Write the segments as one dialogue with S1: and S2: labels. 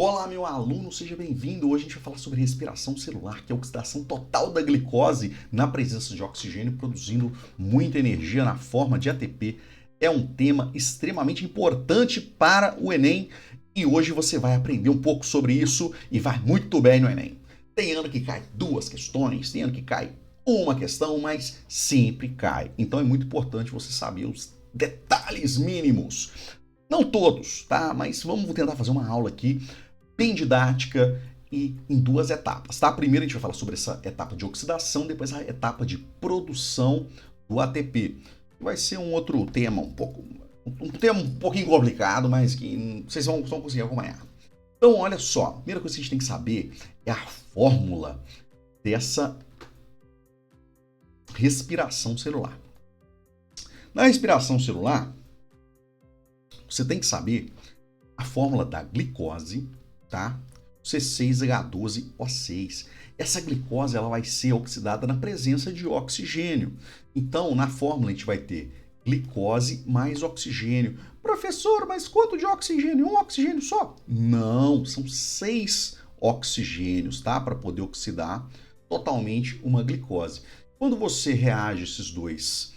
S1: Olá, meu aluno, seja bem-vindo. Hoje a gente vai falar sobre respiração celular, que é a oxidação total da glicose na presença de oxigênio, produzindo muita energia na forma de ATP. É um tema extremamente importante para o Enem e hoje você vai aprender um pouco sobre isso e vai muito bem no Enem. Tem ano que cai duas questões, tem ano que cai uma questão, mas sempre cai. Então é muito importante você saber os detalhes mínimos. Não todos, tá? Mas vamos tentar fazer uma aula aqui bem didática e em duas etapas, tá? Primeiro a gente vai falar sobre essa etapa de oxidação, depois a etapa de produção do ATP. Vai ser um outro tema um tema um pouquinho complicado, mas que vocês vão conseguir acompanhar. Então, olha só, a primeira coisa que a gente tem que saber é a fórmula dessa respiração celular. Na respiração celular, você tem que saber a fórmula da glicose, tá? C6H12O6. Essa glicose ela vai ser oxidada na presença de oxigênio. Então, na fórmula a gente vai ter glicose mais oxigênio. Professor, mas quanto de oxigênio? Um oxigênio só? Não, são 6 oxigênios, tá? Para poder oxidar totalmente uma glicose. Quando você reage esses dois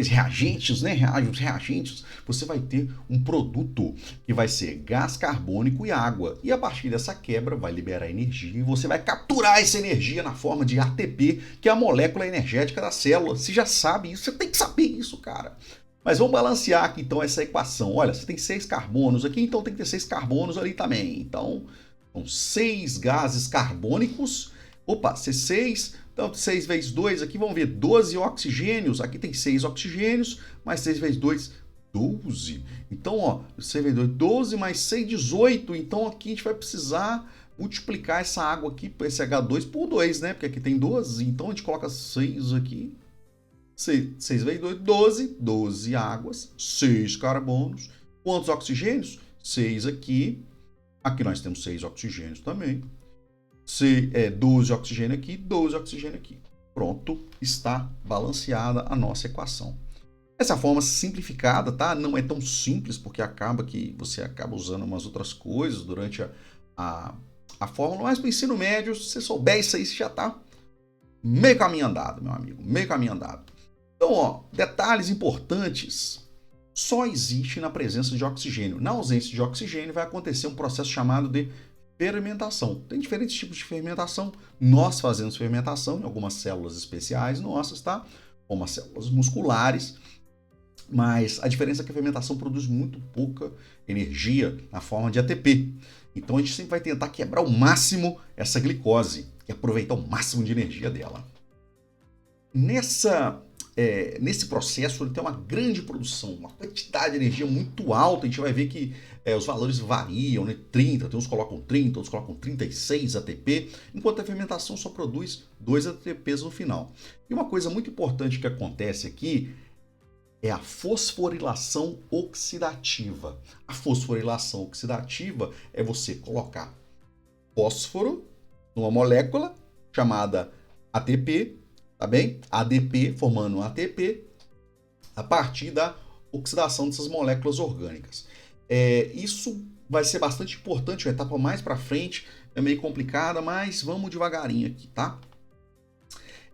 S1: reagentes, né? Reage os reagentes, você vai ter um produto que vai ser gás carbônico e água. E a partir dessa quebra vai liberar energia e você vai capturar essa energia na forma de ATP, que é a molécula energética da célula. Você já sabe isso, você tem que saber isso, cara. Mas vamos balancear aqui então essa equação. Olha, você tem 6 carbonos aqui, então tem que ter 6 carbonos ali também. Então, são 6 gases carbônicos. Opa, C6, então 6 vezes 2 aqui, vamos ver, 12 oxigênios. Aqui tem 6 oxigênios, mais 6 vezes 2, 12. Então, ó, 6 vezes 2, 12 mais 6, 18. Então, aqui a gente vai precisar multiplicar essa água aqui, esse H2 por 2, né? Porque aqui tem 12, então a gente coloca 6 aqui. 6 vezes 2, 12. 12 águas, 6 carbonos. Quantos oxigênios? 6 aqui. Aqui nós temos 6 oxigênios também. 12 oxigênio aqui, 12 oxigênio aqui. Pronto, está balanceada a nossa equação. Essa forma simplificada, tá? Não é tão simples, porque acaba que você acaba usando umas outras coisas durante a fórmula, mas para o ensino médio, se você souber isso aí, você já está meio caminho andado, meu amigo, meio caminho andado. Então, ó, detalhes importantes, só existe na presença de oxigênio. Na ausência de oxigênio vai acontecer um processo chamado de fermentação. Tem diferentes tipos de fermentação. Nós fazemos fermentação em algumas células especiais nossas, tá? Como as células musculares. Mas a diferença é que a fermentação produz muito pouca energia na forma de ATP. Então a gente sempre vai tentar quebrar ao máximo essa glicose e aproveitar o máximo de energia dela. Nesse processo ele tem uma grande produção, uma quantidade de energia muito alta. A gente vai ver que os valores variam, né? 30, tem uns que colocam 30, outros colocam 36 ATP, enquanto a fermentação só produz 2 ATPs no final. E uma coisa muito importante que acontece aqui é a fosforilação oxidativa. A fosforilação oxidativa é você colocar fósforo numa molécula chamada ATP, tá bem? ADP formando um ATP a partir da oxidação dessas moléculas orgânicas. Isso vai ser bastante importante, uma etapa mais para frente, é meio complicada, mas vamos devagarinho aqui, tá?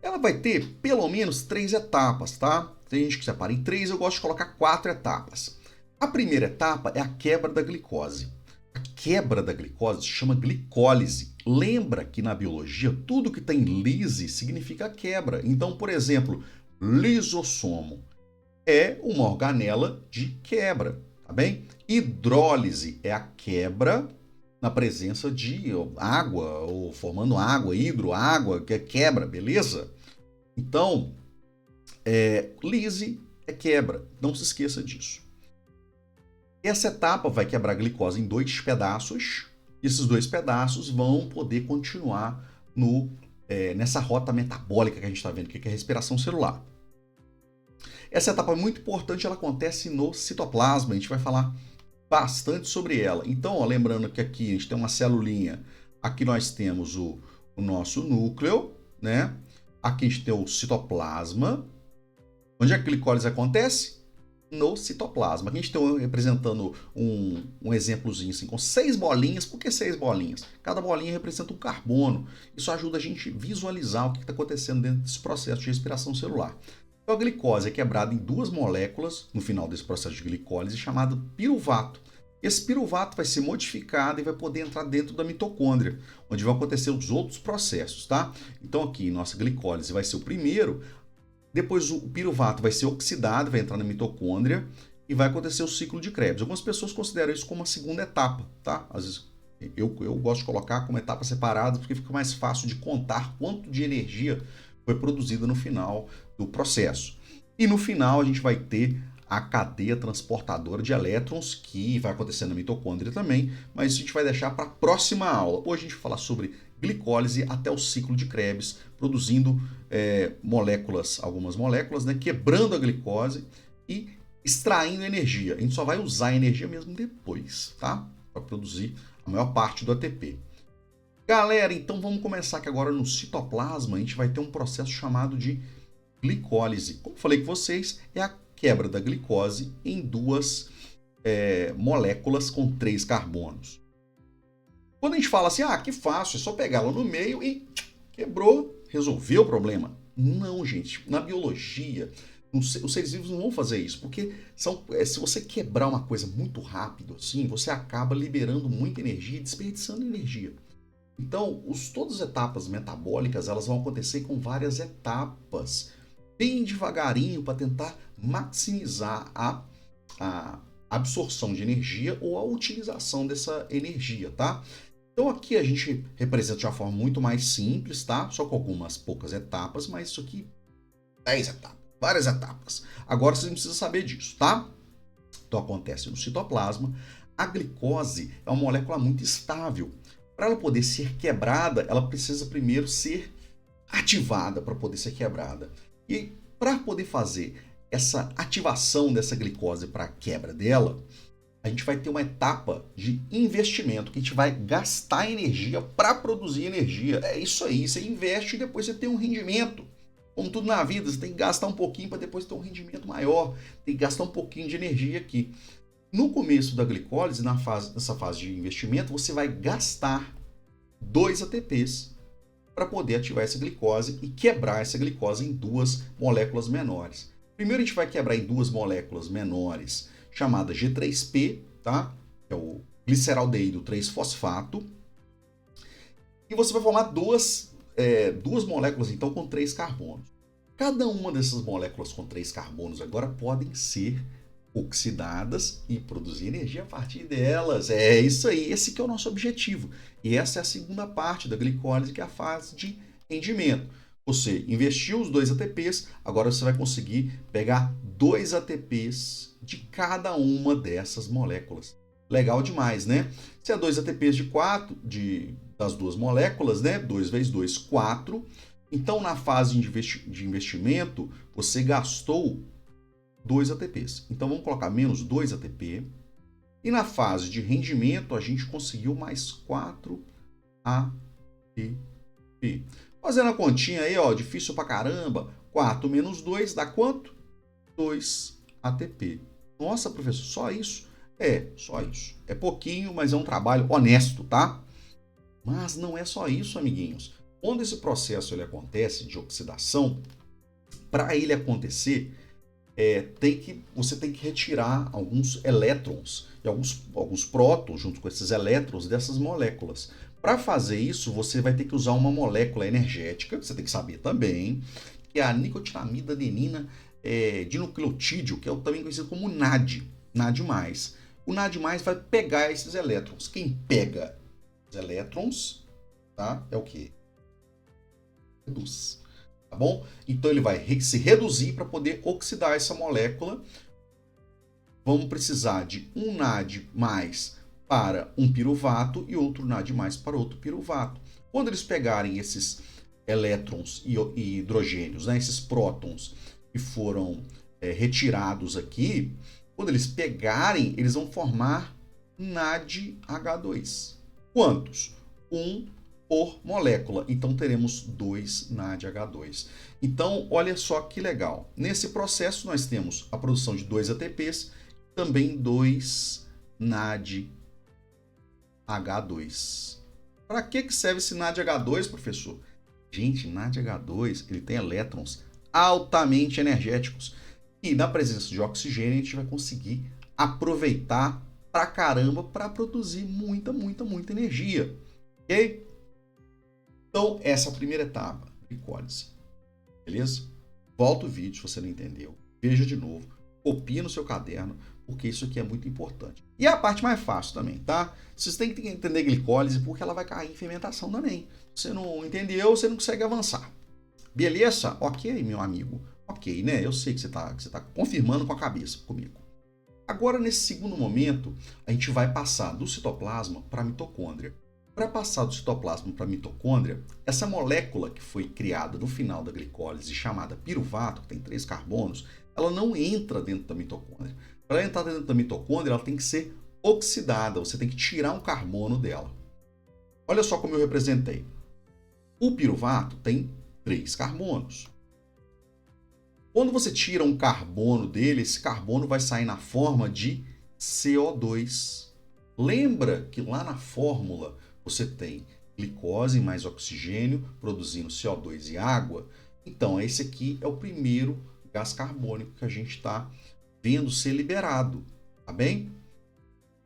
S1: Ela vai ter pelo menos 3 etapas, tá? Tem gente que separa em 3, eu gosto de colocar 4 etapas. A primeira etapa é a quebra da glicose. A quebra da glicose se chama glicólise. Lembra que na biologia tudo que tem lise significa quebra. Então, por exemplo, lisossomo é uma organela de quebra, tá bem? Hidrólise é a quebra na presença de água, ou formando água, água, que é quebra, beleza? Então, lise é quebra, não se esqueça disso. Essa etapa vai quebrar a glicose em 2 pedaços, e esses 2 pedaços vão poder continuar nessa rota metabólica que a gente está vendo, que é a respiração celular. Essa etapa é muito importante, ela acontece no citoplasma, a gente vai falar bastante sobre ela. Então, ó, lembrando que aqui a gente tem uma celulinha, aqui nós temos o nosso núcleo, né? Aqui a gente tem o citoplasma. Onde é que a glicólise acontece? no citoplasma. Aqui a gente está representando um exemplozinho assim, com 6 bolinhas. Por que 6 bolinhas? Cada bolinha representa um carbono. Isso ajuda a gente a visualizar o que está acontecendo dentro desse processo de respiração celular. Então a glicose é quebrada em 2 moléculas no final desse processo de glicólise, chamado piruvato. Esse piruvato vai ser modificado e vai poder entrar dentro da mitocôndria, onde vão acontecer os outros processos, tá? Então aqui, nossa glicólise vai ser o primeiro, depois o piruvato vai ser oxidado, vai entrar na mitocôndria e vai acontecer o ciclo de Krebs. Algumas pessoas consideram isso como a segunda etapa, tá? Às vezes eu gosto de colocar como etapas separadas porque fica mais fácil de contar quanto de energia foi produzida no final do processo. E no final a gente vai ter a cadeia transportadora de elétrons, que vai acontecer na mitocôndria também, mas isso a gente vai deixar para a próxima aula. Hoje a gente vai falar sobre glicólise até o ciclo de Krebs, produzindo moléculas, algumas moléculas, né, quebrando a glicose e extraindo energia. A gente só vai usar a energia mesmo depois, tá? Para produzir a maior parte do ATP. Galera, então vamos começar aqui agora no citoplasma. A gente vai ter um processo chamado de glicólise. Como falei com vocês, é a quebra da glicose em 2 moléculas com 3 carbonos. Quando a gente fala assim, que fácil, é só pegá-la no meio e quebrou, resolveu o problema. Não, gente, na biologia, os seres vivos não vão fazer isso, porque se você quebrar uma coisa muito rápido assim, você acaba liberando muita energia e desperdiçando energia. Então, todas as etapas metabólicas, elas vão acontecer com várias etapas, bem devagarinho, para tentar maximizar a absorção de energia ou a utilização dessa energia, tá? Então aqui a gente representa de uma forma muito mais simples, tá? Só com algumas poucas etapas, mas isso aqui 10 etapas, várias etapas. Agora vocês não precisam saber disso, tá? Então acontece no citoplasma. A glicose é uma molécula muito estável. Para ela poder ser quebrada, ela precisa primeiro ser ativada para poder ser quebrada. E para poder fazer essa ativação dessa glicose para a quebra dela, a gente vai ter uma etapa de investimento, que a gente vai gastar energia para produzir energia. É isso aí, você investe e depois você tem um rendimento. Como tudo na vida, você tem que gastar um pouquinho para depois ter um rendimento maior. Tem que gastar um pouquinho de energia aqui. No começo da glicólise, nessa fase de investimento, você vai gastar 2 ATPs para poder ativar essa glicose e quebrar essa glicose em 2 moléculas menores. Primeiro a gente vai quebrar em 2 moléculas menores, chamada G3P, tá? Que é o gliceraldeído 3-fosfato. E você vai formar duas moléculas, então, com 3 carbonos. Cada uma dessas moléculas com 3 carbonos agora podem ser oxidadas e produzir energia a partir delas. É isso aí, esse que é o nosso objetivo. E essa é a segunda parte da glicólise, que é a fase de rendimento. Você investiu os 2 ATPs, agora você vai conseguir pegar 2 ATPs de cada uma dessas moléculas. Legal demais, né? Se é 2 ATPs das 2 moléculas, né? 2 vezes 2, 4. Então, na fase de investimento, você gastou 2 ATPs. Então, vamos colocar menos 2 ATP. E na fase de rendimento, a gente conseguiu mais 4 ATP. Fazendo a continha aí, ó, difícil pra caramba. 4 menos 2 dá quanto? 2 ATP. Nossa, professor, só isso? É, só isso. É pouquinho, mas é um trabalho honesto, tá? Mas não é só isso, amiguinhos. Quando esse processo ele acontece de oxidação, para ele acontecer, você tem que retirar alguns elétrons e alguns prótons junto com esses elétrons dessas moléculas. Para fazer isso, você vai ter que usar uma molécula energética, que você tem que saber também, que é a nicotinamida adenina dinucleotídeo, que é também conhecido como NAD, NAD+. O NAD+, vai pegar esses elétrons. Quem pega os elétrons, tá? É o quê? Reduz. Tá bom? Então ele vai se reduzir para poder oxidar essa molécula. Vamos precisar de um NAD+ para um piruvato e outro NAD+ para outro piruvato. Quando eles pegarem esses elétrons e hidrogênios, né, esses prótons que foram retirados aqui, quando eles pegarem, eles vão formar NADH2. Quantos? 1, por molécula. Então, teremos 2 NADH2. Então, olha só que legal. Nesse processo, nós temos a produção de 2 ATPs, também 2 NADH2. Para que serve esse NADH2, professor? Gente, NADH2 ele tem elétrons altamente energéticos. E na presença de oxigênio, a gente vai conseguir aproveitar pra caramba para produzir muita energia. Ok? Então, essa é a primeira etapa, glicólise. Beleza? Volta o vídeo se você não entendeu. Veja de novo. Copie no seu caderno, porque isso aqui é muito importante. E a parte mais fácil também, tá? Vocês têm que entender glicólise, porque ela vai cair em fermentação também. Se você não entendeu, você não consegue avançar. Beleza? Ok, meu amigo. Ok, né? Eu sei que você tá confirmando com a cabeça comigo. Agora, nesse segundo momento, a gente vai passar do citoplasma para a mitocôndria. Para passar do citoplasma para a mitocôndria, essa molécula que foi criada no final da glicólise, chamada piruvato, que tem 3 carbonos, ela não entra dentro da mitocôndria. Para ela entrar dentro da mitocôndria, ela tem que ser oxidada, você tem que tirar um carbono dela. Olha só como eu representei. O piruvato tem 3 carbonos. Quando você tira um carbono dele, esse carbono vai sair na forma de CO2. Lembra que lá na fórmula você tem glicose mais oxigênio produzindo CO2 e água? Então, esse aqui é o primeiro gás carbônico que a gente está vendo ser liberado, tá bem?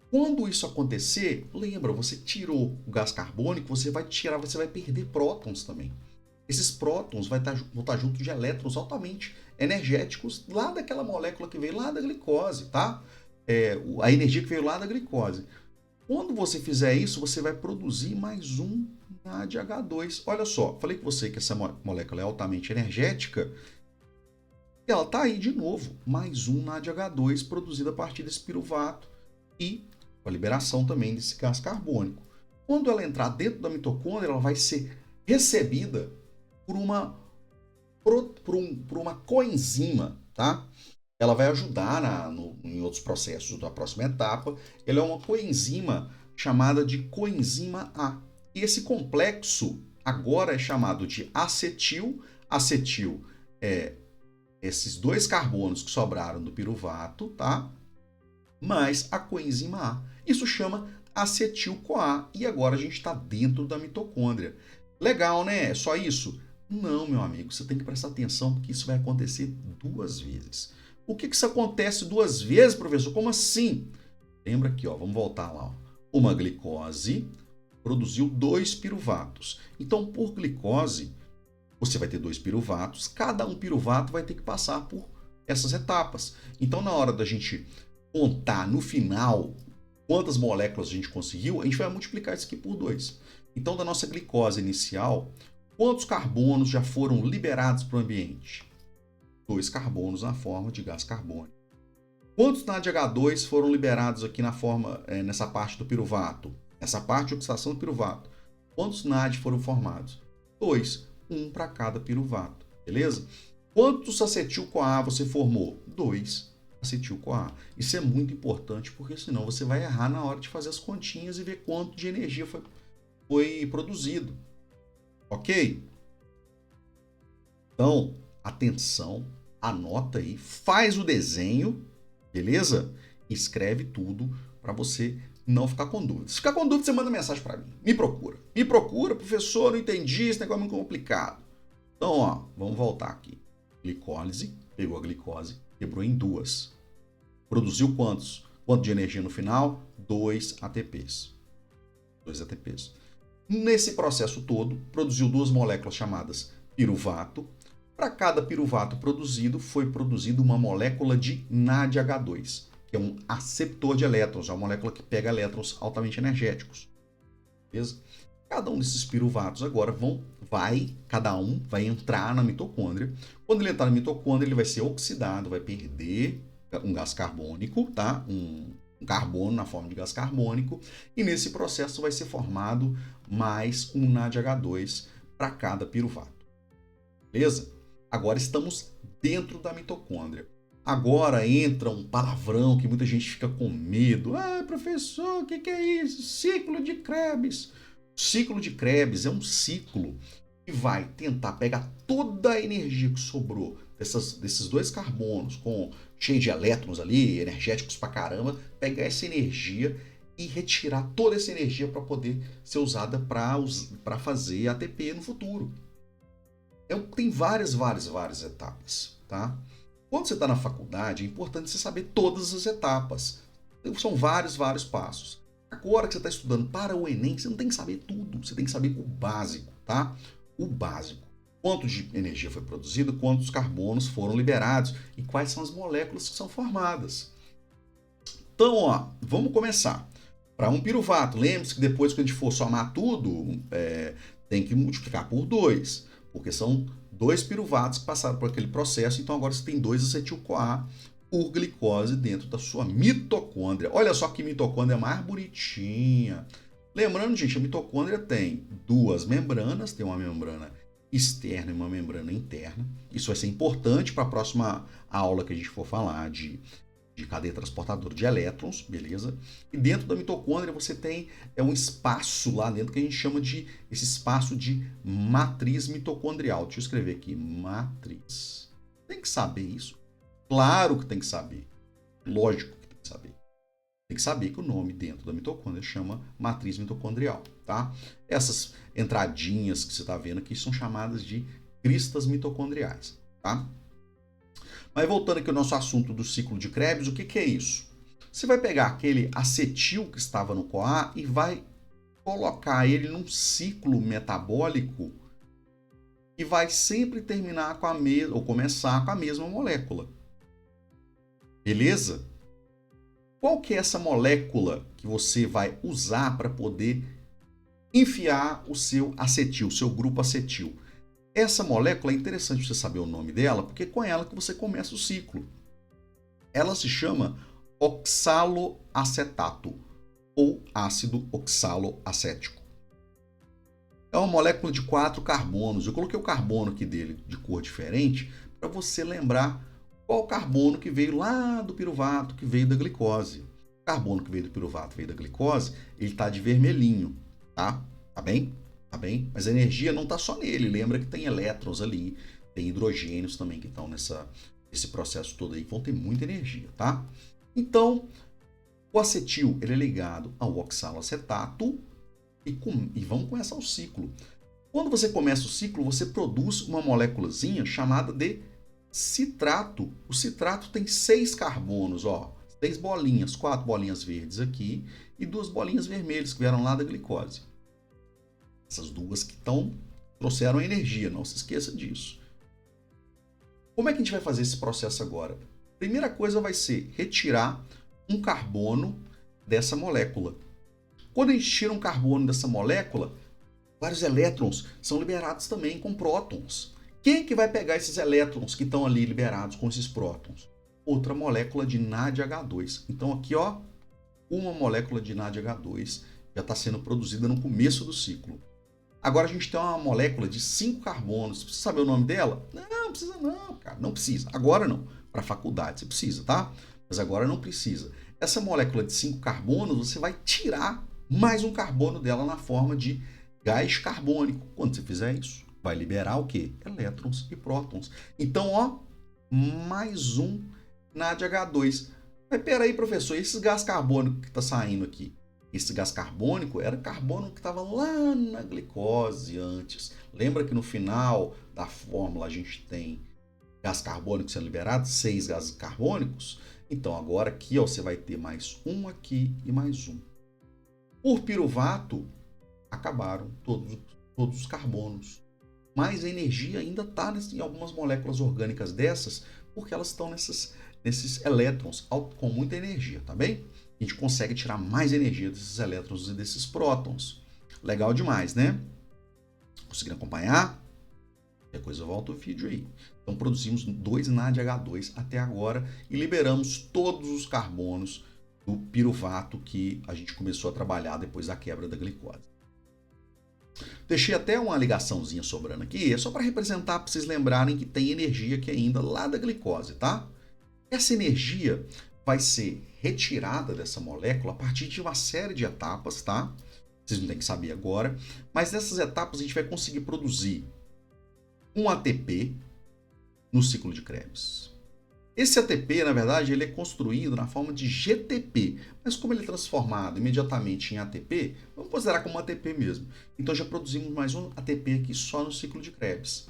S1: Quando isso acontecer, lembra, você tirou o gás carbônico, você vai perder prótons também. Esses prótons vão estar junto de elétrons altamente energéticos lá daquela molécula que veio lá da glicose, tá? A energia que veio lá da glicose. Quando você fizer isso, você vai produzir mais um NADH2. Olha só, falei com você que essa molécula é altamente energética. E ela está aí de novo, mais um NADH2 produzido a partir desse piruvato e com a liberação também desse gás carbônico. Quando ela entrar dentro da mitocôndria, ela vai ser recebida por uma coenzima, tá? Ela vai ajudar em outros processos da próxima etapa. Ela é uma coenzima chamada de coenzima A. E esse complexo agora é chamado de acetil. Acetil é esses 2 carbonos que sobraram do piruvato, tá? Mais a coenzima A. Isso chama acetil-CoA. E agora a gente está dentro da mitocôndria. Legal, né? É só isso? Não, meu amigo, você tem que prestar atenção porque isso vai acontecer 2 vezes. O que isso acontece 2 vezes, professor? Como assim? Lembra aqui, ó, vamos voltar lá. Ó. Uma glicose produziu 2 piruvatos. Então, por glicose, você vai ter 2 piruvatos. Cada um piruvato vai ter que passar por essas etapas. Então, na hora da gente contar no final quantas moléculas a gente conseguiu, a gente vai multiplicar isso aqui por 2. Então, da nossa glicose inicial, quantos carbonos já foram liberados para o ambiente? 2 carbonos na forma de gás carbônico. Quantos NADH2 foram liberados aqui nessa parte do piruvato? Nessa parte de oxidação do piruvato. Quantos NAD foram formados? 2, 1 para cada piruvato, beleza? Quantos acetil-CoA você formou? 2 acetil-CoA. Isso é muito importante porque senão você vai errar na hora de fazer as continhas e ver quanto de energia foi produzido. Ok? Então, atenção, anota aí, faz o desenho, beleza? Escreve tudo para você não ficar com dúvida. Se ficar com dúvida, você manda mensagem para mim. Me procura. Me procura, professor, não entendi, esse negócio é muito complicado. Então, ó, vamos voltar aqui. Glicólise, pegou a glicose, quebrou em 2. Produziu quantos? Quanto de energia no final? 2 ATPs. 2 ATPs. Nesse processo todo, produziu 2 moléculas chamadas piruvato. Para cada piruvato produzido, foi produzida uma molécula de NADH2, que é um aceptor de elétrons, é uma molécula que pega elétrons altamente energéticos. Beleza? Cada um desses piruvatos agora cada um vai entrar na mitocôndria. Quando ele entrar na mitocôndria, ele vai ser oxidado, vai perder um gás carbônico, tá? Um carbono na forma de gás carbônico, e nesse processo vai ser formado mais um NADH2 para cada piruvato. Beleza? Agora estamos dentro da mitocôndria. Agora entra um palavrão que muita gente fica com medo. Ah, professor, o que é isso? Ciclo de Krebs. Ciclo de Krebs é um ciclo que vai tentar pegar toda a energia que sobrou desses dois carbonos, cheio de elétrons ali, energéticos pra caramba, pegar essa energia e retirar toda essa energia para poder ser usada para fazer ATP no futuro. Tem várias etapas, tá? Quando você está na faculdade, é importante você saber todas as etapas. São vários passos. Agora que você está estudando para o Enem, você não tem que saber tudo, você tem que saber o básico, tá? O básico. Quanto de energia foi produzido, quantos carbonos foram liberados e quais são as moléculas que são formadas. Então, ó, vamos começar. Para um piruvato, lembre-se que depois que a gente for somar tudo, tem que multiplicar por 2, porque são 2 piruvatos que passaram por aquele processo, então agora você tem 2 acetil-CoA por glicose dentro da sua mitocôndria. Olha só que mitocôndria mais bonitinha. Lembrando, gente, a mitocôndria tem 2 membranas, tem uma membrana externa e uma membrana interna. Isso vai ser importante para a próxima aula que a gente for falar de cadeia transportadora de elétrons, beleza? E dentro da mitocôndria você tem um espaço lá dentro que a gente chama de esse espaço de matriz mitocondrial. Deixa eu escrever aqui, matriz. Tem que saber isso. Claro que tem que saber. Lógico que tem que saber. Tem que saber que o nome dentro da mitocôndria chama matriz mitocondrial, tá? Essas entradinhas que você está vendo aqui são chamadas de cristas mitocondriais, tá? Mas voltando aqui ao nosso assunto do ciclo de Krebs, o que é isso? Você vai pegar aquele acetil que estava no CoA e vai colocar ele num ciclo metabólico que vai sempre terminar com ou começar com a mesma molécula. Beleza? Qual que é essa molécula que você vai usar para poder enfiar o seu acetil, o seu grupo acetil? Essa molécula é interessante você saber o nome dela, porque é com ela que você começa o ciclo. Ela se chama oxaloacetato, ou ácido oxaloacético. É uma molécula de 4 carbonos. Eu coloquei o carbono aqui dele de cor diferente para você lembrar qual carbono que veio lá do piruvato, que veio da glicose. O carbono que veio do piruvato, veio da glicose, ele está de vermelhinho, tá? Tá bem? Tá bem? Mas a energia não está só nele. Lembra que tem elétrons ali, tem hidrogênios também que estão nesse processo todo aí, que vão ter muita energia, tá? Então, o acetil ele é ligado ao oxaloacetato e vamos começar o ciclo. Quando você começa o ciclo, você produz uma moléculazinha chamada de citrato. O citrato tem 6 carbonos, ó, 6 bolinhas, 4 bolinhas verdes aqui e 2 bolinhas vermelhas que vieram lá da glicose. Essas duas que trouxeram energia, não se esqueça disso. Como é que a gente vai fazer esse processo agora? Primeira coisa vai ser retirar um carbono dessa molécula. Quando a gente tira um carbono dessa molécula, vários elétrons são liberados também com prótons. Quem que vai pegar esses elétrons que estão ali liberados com esses prótons? Outra molécula de NADH2. Então aqui, ó, uma molécula de NADH2 já está sendo produzida no começo do ciclo. Agora a gente tem uma molécula de 5 carbonos. Precisa saber o nome dela? Não precisa não, cara. Não precisa. Agora não. Para a faculdade você precisa, tá? Mas agora não precisa. Essa molécula de 5 carbonos, você vai tirar mais um carbono dela na forma de gás carbônico. Quando você fizer isso, vai liberar o quê? Elétrons e prótons. Então, ó, mais um NADH2. Mas peraí, professor, e esse gás carbônico que está saindo aqui? Esse gás carbônico era carbono que estava lá na glicose antes. Lembra que no final da fórmula a gente tem gás carbônico sendo liberado, 6 gases carbônicos? Então agora aqui, ó, você vai ter mais um aqui e mais um. Por piruvato, acabaram todos os carbonos. Mas a energia ainda está em algumas moléculas orgânicas dessas, porque elas estão nesses elétrons com muita energia, tá bem? A gente consegue tirar mais energia desses elétrons e desses prótons. Legal demais, né? Conseguiram acompanhar? Qualquer coisa volta o vídeo aí. Então produzimos 2 NADH2 até agora e liberamos todos os carbonos do piruvato que a gente começou a trabalhar depois da quebra da glicose. Deixei até uma ligaçãozinha sobrando aqui, é só para representar, para vocês lembrarem que tem energia aqui ainda lá da glicose, tá? Essa energia vai ser retirada dessa molécula a partir de uma série de etapas, tá? vocês não têm que saber agora, mas nessas etapas a gente vai conseguir produzir um ATP no ciclo de Krebs. Esse ATP, na verdade, ele é construído na forma de GTP, mas como ele é transformado imediatamente em ATP, vamos considerar como ATP mesmo. Então já produzimos mais um ATP aqui só no ciclo de Krebs.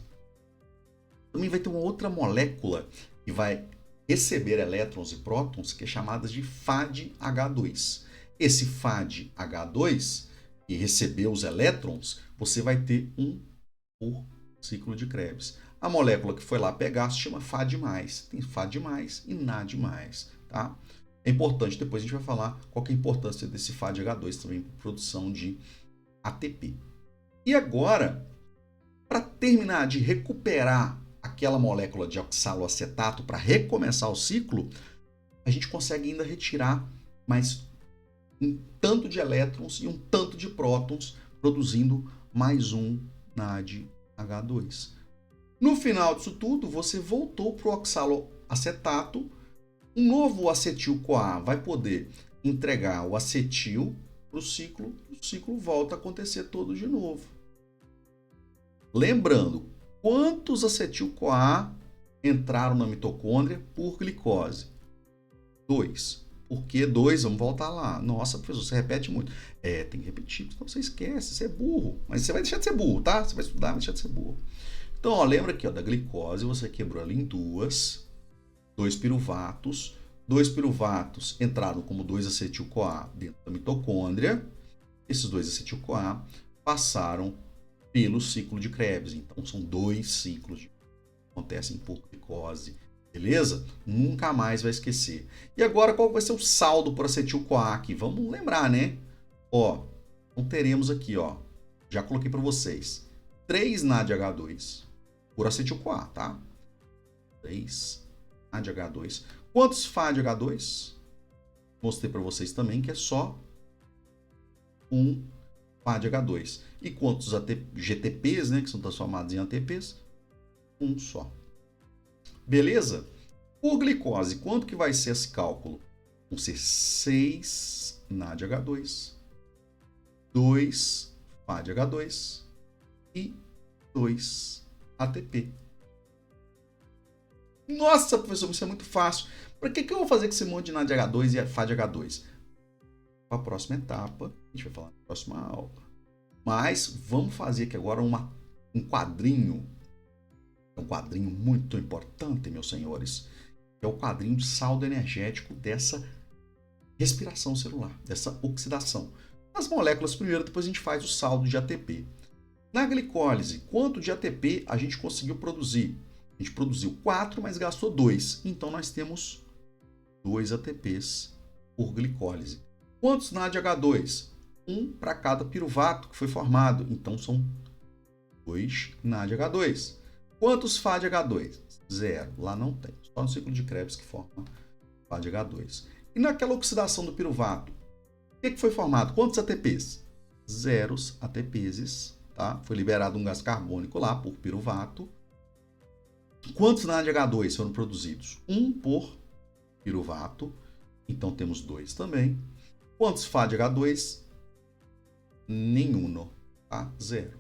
S1: Também vai ter uma outra molécula que vai receber elétrons e prótons, que é chamada de FADH2. Esse FADH2, que recebeu os elétrons, você vai ter um por ciclo de Krebs. A molécula que foi lá pegar se chama Fad+. Tem Fad+, e NAD+, tá? É importante, depois a gente vai falar qual que é a importância desse FADH2 também para produção de ATP. E agora, para terminar de recuperar aquela molécula de oxaloacetato para recomeçar o ciclo, a gente consegue ainda retirar mais um tanto de elétrons e um tanto de prótons, produzindo mais um NADH2. No final disso tudo, você voltou para o oxaloacetato. Um novo acetil-CoA vai poder entregar o acetil para o ciclo volta a acontecer todo de novo. Lembrando, quantos acetil-CoA entraram na mitocôndria por glicose? 2. Por que 2? Vamos voltar lá. Nossa, professor, você repete muito. Tem que repetir, senão você esquece, você é burro. Mas você vai deixar de ser burro, tá? Você vai estudar, vai deixar de ser burro. Então, ó, lembra aqui, ó, da glicose, você quebrou ela em dois piruvatos. 2 piruvatos entraram como 2 acetil-CoA dentro da mitocôndria. Esses 2 acetil-CoA passaram pelo ciclo de Krebs. Então, são 2 ciclos que acontecem por glicose. Beleza? Nunca mais vai esquecer. E agora, qual vai ser o saldo por acetil-CoA aqui? Vamos lembrar, né? Ó, então teremos aqui, ó, já coloquei para vocês, 3 NADH2 por acetil-CoA, tá? 3 NADH2. Quantos FADH2? Mostrei para vocês também que é só um FADH2. E quantos GTPs, né, que são transformados em ATPs? Um só. Beleza? Por glicose, quanto que vai ser esse cálculo? Vão ser 6 NADH2, 2 FADH2 e 2 ATP. Nossa, professor, isso é muito fácil. Para que eu vou fazer com esse monte de NADH2 e FADH2? Para a próxima etapa, a gente vai falar na próxima aula. Mas vamos fazer aqui agora um quadrinho. É um quadrinho muito importante, meus senhores. É o quadrinho de saldo energético dessa respiração celular, dessa oxidação. As moléculas primeiro, depois a gente faz o saldo de ATP. Na glicólise, quanto de ATP a gente conseguiu produzir? A gente produziu 4, mas gastou 2. Então, nós temos 2 ATPs por glicólise. Quantos NADH2? 1 para cada piruvato que foi formado. Então, são 2 NADH2. Quantos FADH2? 0. Lá não tem. Só no ciclo de Krebs que forma FADH2. E naquela oxidação do piruvato, o que foi formado? Quantos ATPs? 0 ATPs. Tá? Foi liberado um gás carbônico lá por piruvato. Quantos NADH2 foram produzidos? 1 por piruvato. Então temos 2 também. Quantos FADH2? Nenhum. Tá? 0.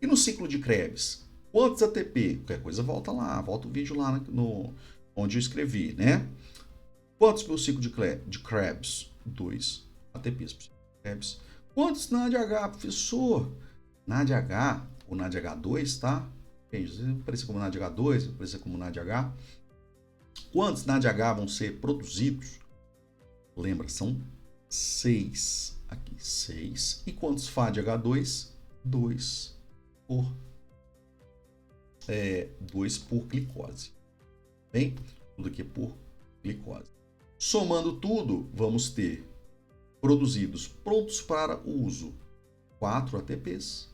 S1: E no ciclo de Krebs? Quantos ATP? Qualquer coisa volta lá. Volta o vídeo lá onde eu escrevi, né? Quantos pelo ciclo de Krebs? 2 ATPs por ciclo de Krebs. Quantos NADH, professor? NADH, ou NADH2, tá? Gente, aparecer como NADH2, aparecer como NADH. Quantos NADH vão ser produzidos? Lembra, são 6. Aqui, 6. E quantos FADH2? 2 por glicose. Bem? Tudo aqui é por glicose. Somando tudo, vamos ter produzidos prontos para uso 4 ATPs.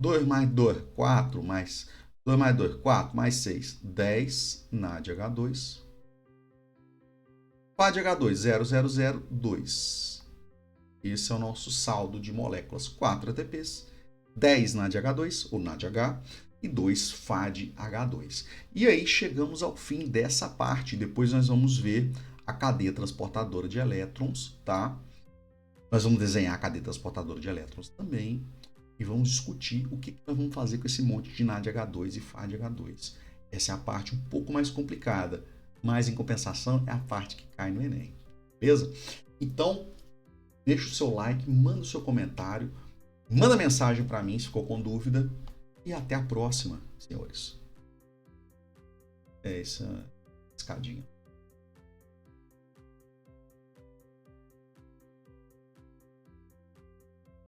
S1: 2 mais 2, 4 mais 2 mais 2, 4 mais 6, 10 NADH2. FADH2, 0, 0, 0, 2. Esse é o nosso saldo de moléculas. 4 ATPs, 10 NADH2, ou NADH, e 2 FADH2. E aí chegamos ao fim dessa parte. Depois nós vamos ver a cadeia transportadora de elétrons, tá? Nós vamos desenhar a cadeia transportadora de elétrons também e vamos discutir o que nós vamos fazer com esse monte de NADH2 e FADH2. Essa é a parte um pouco mais complicada, mas em compensação é a parte que cai no Enem. Beleza? Então, deixa o seu like, manda o seu comentário, manda mensagem para mim se ficou com dúvida e até a próxima, senhores. É essa escadinha.